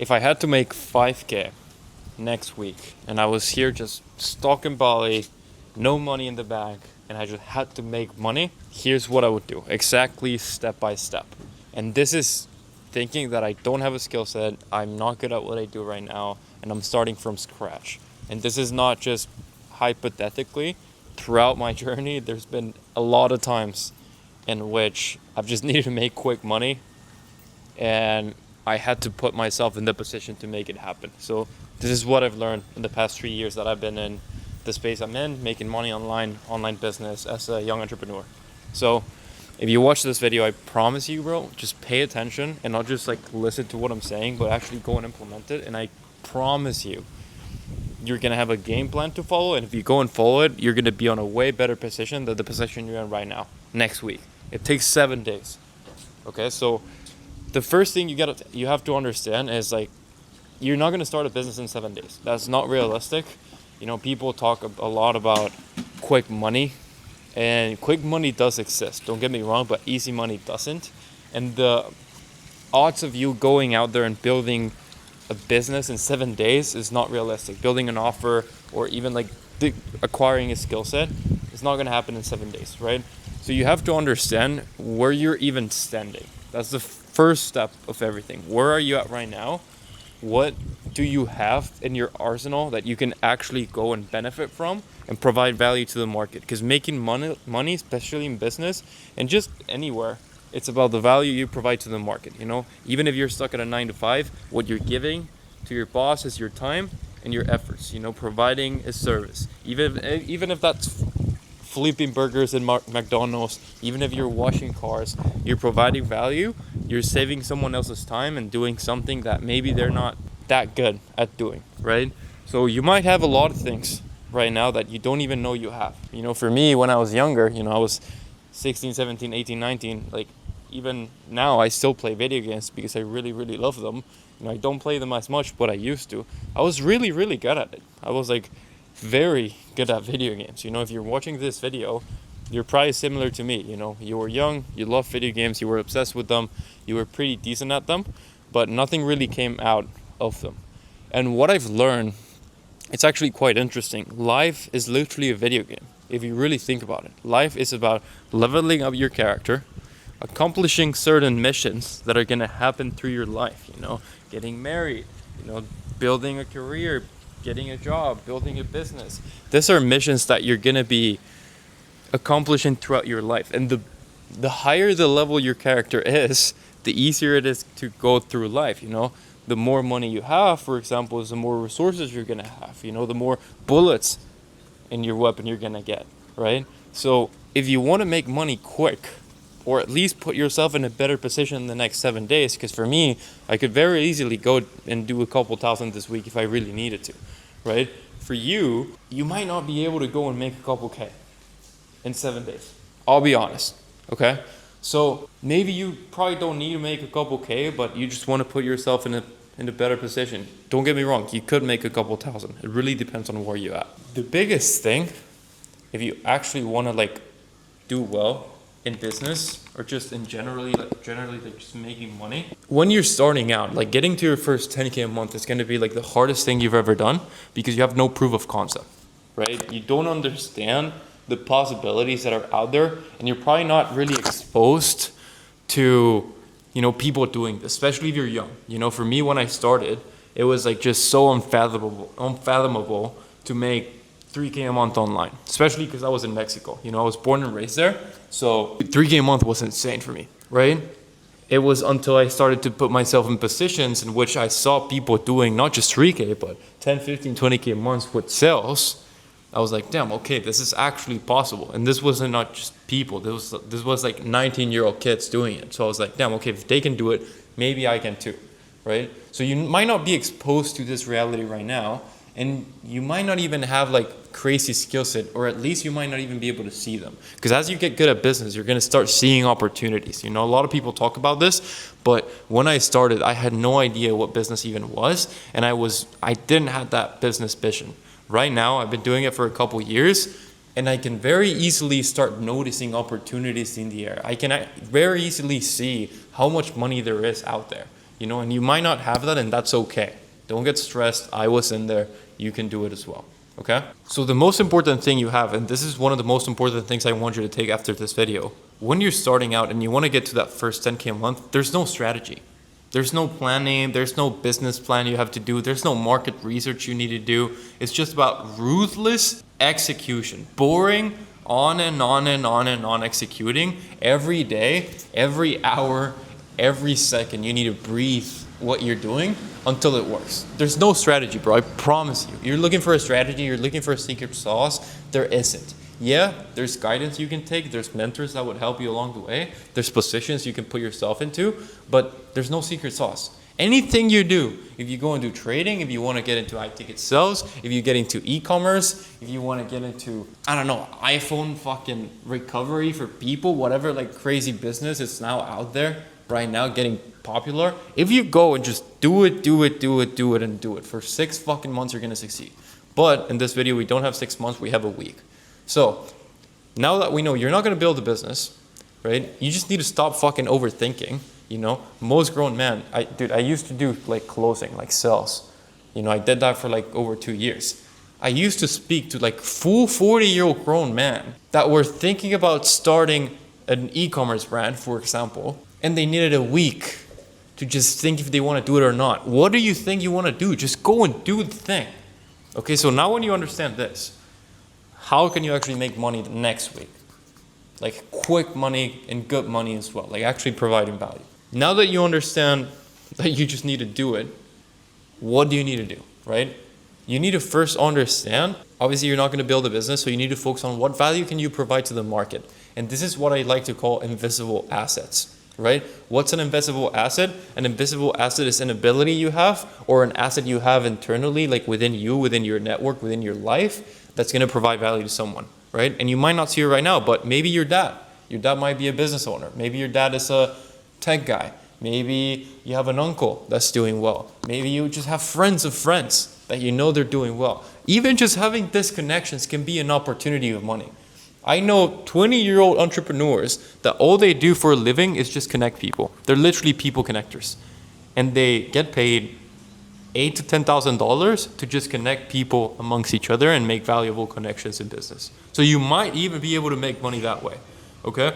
if I had to make 5K next week and I was here just stuck in Bali, no money in the bank, and I just had to make money, here's what I would do. Exactly step by step. And this is thinking that I don't have a skill set, I'm not good at what I do right now, and I'm starting from scratch. And this is not just hypothetically. Throughout my journey, there's been a lot of times in which I've just needed to make quick money and I had to put myself in the position to make it happen. So this is what I've learned in the past 3 years that I've been in the space I'm in, making money online business as a young entrepreneur. So if you watch this video, I promise you, bro, just pay attention and not just like listen to what I'm saying, but actually go and implement it. And I promise you, you're going to have a game plan to follow. And if you go and follow it, you're going to be on a way better position than the position you're in right now, next week. It takes 7 days. Okay, so the first thing you have to understand is like, you're not going to start a business in 7 days. That's not realistic. You know, people talk a lot about quick money, and quick money does exist. Don't get me wrong, but easy money doesn't. And the odds of you going out there and building a business in 7 days is not realistic. Building an offer or even like acquiring a skill set is not going to happen in 7 days, right? So you have to understand where you're even standing. That's the first step of everything. Where are you at right now? What do you have in your arsenal that you can actually go and benefit from and provide value to the market? Because making money, especially in business and just anywhere, it's about the value you provide to the market. You know, even if you're stuck at a 9 to 5, what you're giving to your boss is your time and your efforts. You know, providing a service. Even if that's flipping burgers in McDonald's, even if you're washing cars, you're providing value, you're saving someone else's time and doing something that maybe they're not that good at doing, right? So you might have a lot of things right now that you don't even know you have. You know, for me, when I was younger, you know, I was 16, 17, 18, 19, like even now I still play video games because I really, really love them. You know, I don't play them as much, but I used to. I was really, really good at it. I was like very good at video games. You know, if you're watching this video, you're probably similar to me. You know, you were young, you loved video games, you were obsessed with them, you were pretty decent at them, but nothing really came out of them. And what I've learned, it's actually quite interesting. Life is literally a video game, if you really think about it. Life is about leveling up your character, accomplishing certain missions that are going to happen through your life, you know, getting married, you know, building a career, getting a job, building a business. These are missions that you're going to be accomplishing throughout your life. And the higher the level your character is, the easier it is to go through life, you know. The more money you have, for example, is the more resources you're going to have, you know, the more bullets in your weapon you're going to get, right? So if you want to make money quick, or at least put yourself in a better position in the next 7 days, because for me, I could very easily go and do a couple thousand this week if I really needed to, right? For you, you might not be able to go and make a couple K in 7 days. I'll be honest, okay? So maybe you probably don't need to make a couple K, but you just want to put yourself in a better position. Don't get me wrong, you could make a couple thousand. It really depends on where you're at. The biggest thing, if you actually want to like do well in business or just in generally like just making money, when you're starting out, like getting to your first 10K a month is going to be like the hardest thing you've ever done because you have no proof of concept, right? You don't understand the possibilities that are out there, and you're probably not really exposed to, you know, people doing this, especially if you're young. You know, for me, when I started, it was like just so unfathomable to make 3K a month online, especially because I was in Mexico. You know, I was born and raised there, so 3K a month was insane for me, right? It was until I started to put myself in positions in which I saw people doing not just 3K, but 10, 15, 20K a month with sales. I was like, damn, okay, this is actually possible. And this wasn't not just people. This was like 19-year-old kids doing it. So I was like, damn, okay, if they can do it, maybe I can too, right? So you might not be exposed to this reality right now, and you might not even have like crazy skill set, or at least you might not even be able to see them. Because as you get good at business, you're going to start seeing opportunities. You know, a lot of people talk about this, but when I started, I had no idea what business even was, and I didn't have that business vision. Right now, I've been doing it for a couple years, and I can very easily start noticing opportunities in the air. I can very easily see how much money there is out there. you know, and you might not have that, and that's okay. Don't get stressed. I was in there. You can do it as well. Okay? So the most important thing you have, and this is one of the most important things I want you to take after this video, when you're starting out and you want to get to that first 10K a month, there's no strategy. There's no planning, there's no business plan you have to do, there's no market research you need to do. It's just about ruthless execution. Boring, on and on and on and on executing every day, every hour, every second. You need to breathe what you're doing until it works. There's no strategy, bro, I promise you. You're looking for a strategy, you're looking for a secret sauce, there isn't. Yeah, there's guidance you can take, there's mentors that would help you along the way, there's positions you can put yourself into, but there's no secret sauce. Anything you do, if you go and do trading, if you want to get into high ticket sales, if you get into e-commerce, if you want to get into, I don't know, iPhone fucking recovery for people, whatever like crazy business is now out there right now getting popular, if you go and just do it, for 6 fucking months, you're going to succeed. But in this video, we don't have 6 months, we have a week. So now that we know you're not going to build a business, right? You just need to stop fucking overthinking. You know, most grown men, I used to do like closing, like sales. You know, I did that for like over 2 years. I used to speak to like full 40-year-old grown men that were thinking about starting an e-commerce brand, for example, and they needed a week to just think if they want to do it or not. What do you think you want to do? Just go and do the thing. Okay, so now when you understand this, how can you actually make money the next week? Like quick money and good money as well, like actually providing value. Now that you understand that you just need to do it, what do you need to do, right? You need to first understand, obviously you're not going to build a business, so you need to focus on what value can you provide to the market. And this is what I like to call invisible assets, right? What's an invisible asset? An invisible asset is an ability you have or an asset you have internally, like within you, within your network, within your life, that's going to provide value to someone, right? And you might not see it right now, but maybe your dad. Your dad might be a business owner. Maybe your dad is a tech guy. Maybe you have an uncle that's doing well. Maybe you just have friends of friends that you know they're doing well. Even just having these connections can be an opportunity of money. I know 20-year-old entrepreneurs that all they do for a living is just connect people. They're literally people connectors. And they get paid $8,000 to $10,000 to just connect people amongst each other and make valuable connections in business. So you might even be able to make money that way, okay?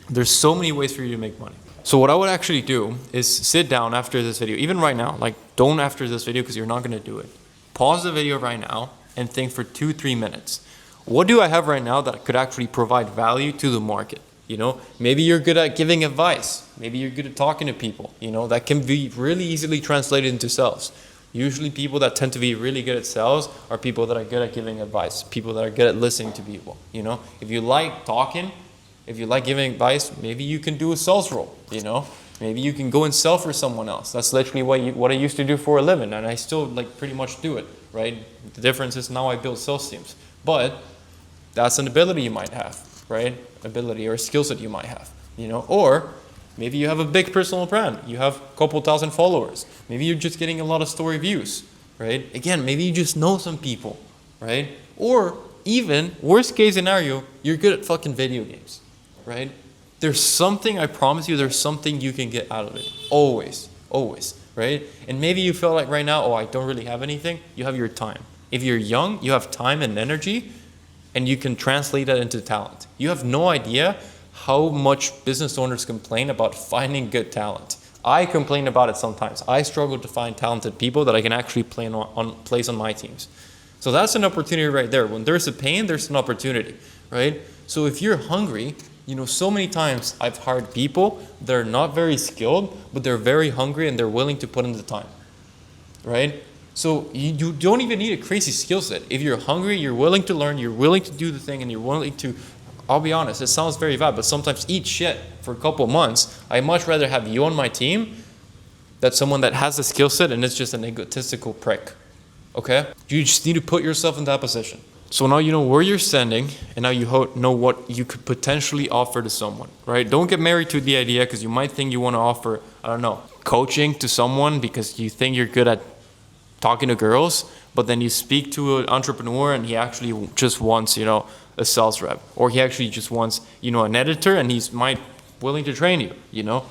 There's so many ways for you to make money. So what I would actually do is sit down after this video, even right now, like don't after this video because you're not gonna do it. Pause the video right now and think for 2-3 minutes. What do I have right now that could actually provide value to the market? You know, maybe you're good at giving advice. Maybe you're good at talking to people. You know, that can be really easily translated into sales. Usually people that tend to be really good at sales are people that are good at giving advice, people that are good at listening to people. You know, if you like talking, if you like giving advice, maybe you can do a sales role, you know. Maybe you can go and sell for someone else. That's literally what I used to do for a living, and I still like pretty much do it, right? The difference is now I build sales teams. But that's an ability you might have, right? Ability or skill set you might have, you know. Or maybe you have a big personal brand. You have a couple thousand followers. Maybe you're just getting a lot of story views, right? Again, maybe you just know some people, right? Or even, worst case scenario, you're good at fucking video games, right? There's something, I promise you, there's something you can get out of it. Always, right? And maybe you feel like right now, oh, I don't really have anything. You have your time. If you're young, you have time and energy, and you can translate that into talent. You have no idea how much business owners complain about finding good talent. I complain about it sometimes. I struggle to find talented people that I can actually place on my teams. So that's an opportunity right there. When there's a pain, there's an opportunity, right? So if you're hungry, you know, so many times I've hired people that are not very skilled, but they're very hungry and they're willing to put in the time, right? So you don't even need a crazy skill set. If you're hungry, you're willing to learn, you're willing to do the thing, and you're willing to, I'll be honest, it sounds very bad, but sometimes eat shit for a couple of months. I'd much rather have you on my team than someone that has the skill set and it's just an egotistical prick, okay? You just need to put yourself in that position. So now you know where you're standing, and now you know what you could potentially offer to someone, right? Don't get married to the idea because you might think you want to offer, I don't know, coaching to someone because you think you're good at talking to girls, but then you speak to an entrepreneur and he actually just wants, you know, a sales rep, or he actually just wants, you know, an editor and he's willing to train you, you know.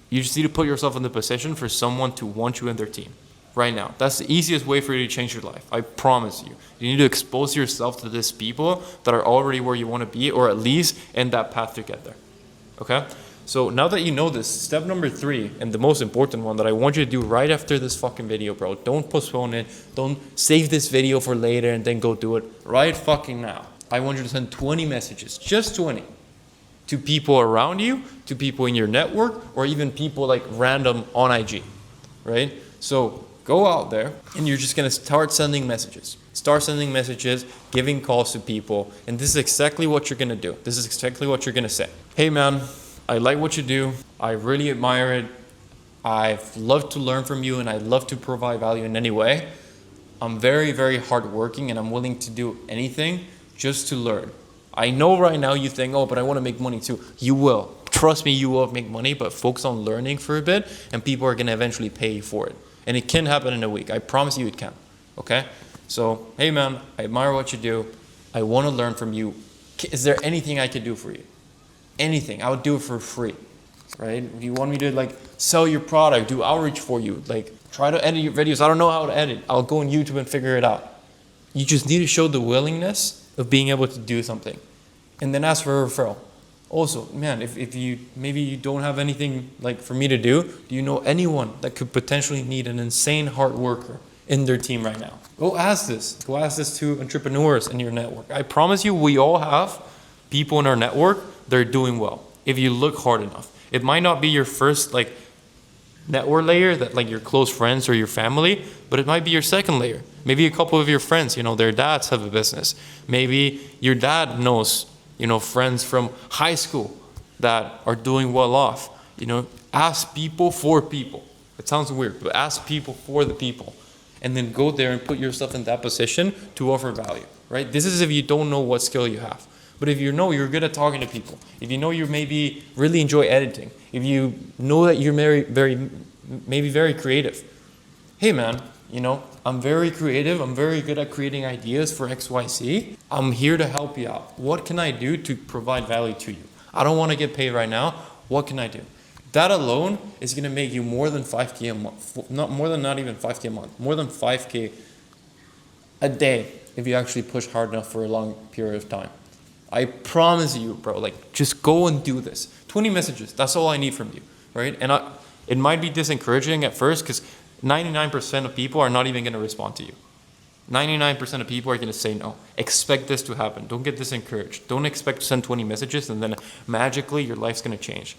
You just need to put yourself in the position for someone to want you in their team right now. That's the easiest way for you to change your life. I promise you. You need to expose yourself to these people that are already where you want to be, or at least in that path to get there. Okay? So now that you know this, step number 3, and the most important one that I want you to do right after this fucking video, bro. Don't postpone it. Don't save this video for later and then go do it right fucking now. I want you to send 20 messages, just 20, to people around you, to people in your network, or even people like random on IG, right? So go out there and you're just gonna start sending messages. Start sending messages, giving calls to people, and this is exactly what you're gonna do. This is exactly what you're gonna say. Hey man, I like what you do. I really admire it. I've loved to learn from you and I love to provide value in any way. I'm very, very hardworking and I'm willing to do anything just to learn. I know right now you think, oh, but I want to make money too. You will. Trust me, you will make money, but focus on learning for a bit and people are going to eventually pay you for it. And it can happen in a week. I promise you it can. Okay? So, hey man, I admire what you do. I want to learn from you. Is there anything I could do for you? Anything. I would do it for free. Right? If you want me to like sell your product, do outreach for you, like try to edit your videos. I don't know how to edit. I'll go on YouTube and figure it out. You just need to show the willingness of being able to do something. And then ask for a referral. Also, man, if you maybe you don't have anything like for me to do you know anyone that could potentially need an insane hard worker in their team right now? Go ask this. Go ask this to entrepreneurs in your network. I promise you we all have people in our network that are doing well if you look hard enough. It might not be your first like network layer that like your close friends or your family, but it might be your second layer. Maybe a couple of your friends, their dads have a business. Maybe your dad knows, friends from high school that are doing well off. Ask people for people. It sounds weird, but ask people for the people. And then go there and put yourself in that position to offer value, right? This is if you don't know what skill you have. But if you know you're good at talking to people, if you know you maybe really enjoy editing, if you know that you're very creative. Hey man, I'm very creative. I'm very good at creating ideas for XYZ. I'm here to help you out. What can I do to provide value to you? I don't want to get paid right now. What can I do? That alone is going to make you more than 5K a month. Not even 5K a month. More than 5K a day if you actually push hard enough for a long period of time. I promise you, bro, just go and do this. 20 messages, that's all I need from you, right? And it might be disencouraging at first because 99% of people are not even going to respond to you. 99% of people are going to say no. Expect this to happen. Don't get disencouraged. Don't expect to send 20 messages and then magically your life's going to change,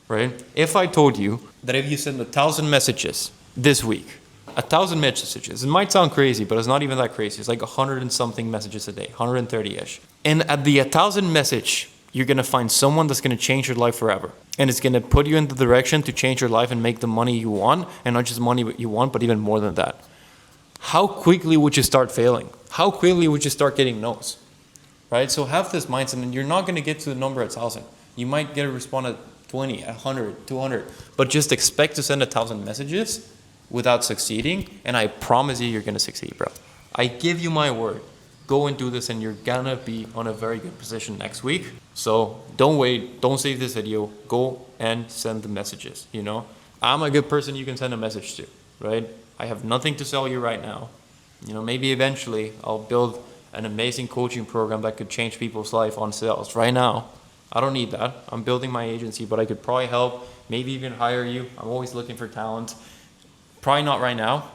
right? If I told you that if you send 1,000 messages this week, 1,000 messages, it might sound crazy, but it's not even that crazy. It's like 100 and something messages a day, 130-ish. And at the 1,000 message, you're going to find someone that's going to change your life forever. And it's going to put you in the direction to change your life and make the money you want, and not just money you want, but even more than that. How quickly would you start failing? How quickly would you start getting no's? Right? So have this mindset, and you're not going to get to the number 1,000. You might get a response at 20, 100, 200, but just expect to send 1,000 messages without succeeding, and I promise you're going to succeed, bro. I give you my word. Go and do this and you're gonna be on a very good position next week. So don't wait, don't save this video, go and send the messages, I'm a good person you can send a message to, right? I have nothing to sell you right now. Maybe eventually I'll build an amazing coaching program that could change people's life on sales. Right now, I don't need that. I'm building my agency, but I could probably help, maybe even hire you. I'm always looking for talent. Probably not right now.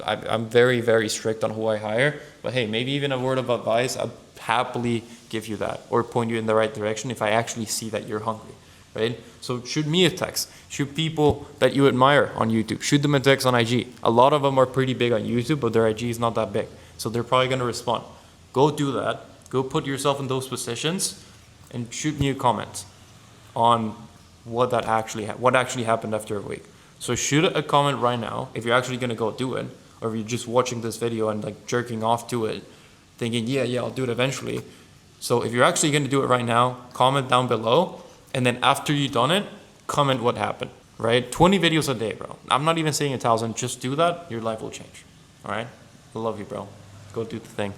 I'm very, very strict on who I hire, but hey, maybe even a word of advice, I'd happily give you that or point you in the right direction if I actually see that you're hungry, right? So shoot me a text, shoot people that you admire on YouTube, shoot them a text on IG. A lot of them are pretty big on YouTube, but their IG is not that big. So they're probably going to respond. Go do that. Go put yourself in those positions and shoot me a comment on what actually happened after a week. So shoot a comment right now if you're actually going to go do it, or if you're just watching this video and jerking off to it, thinking, yeah, I'll do it eventually. So if you're actually going to do it right now, comment down below, and then after you've done it, comment what happened, right? 20 videos a day, bro. I'm not even saying 1,000, just do that, your life will change, all right? I love you, bro. Go do the thing.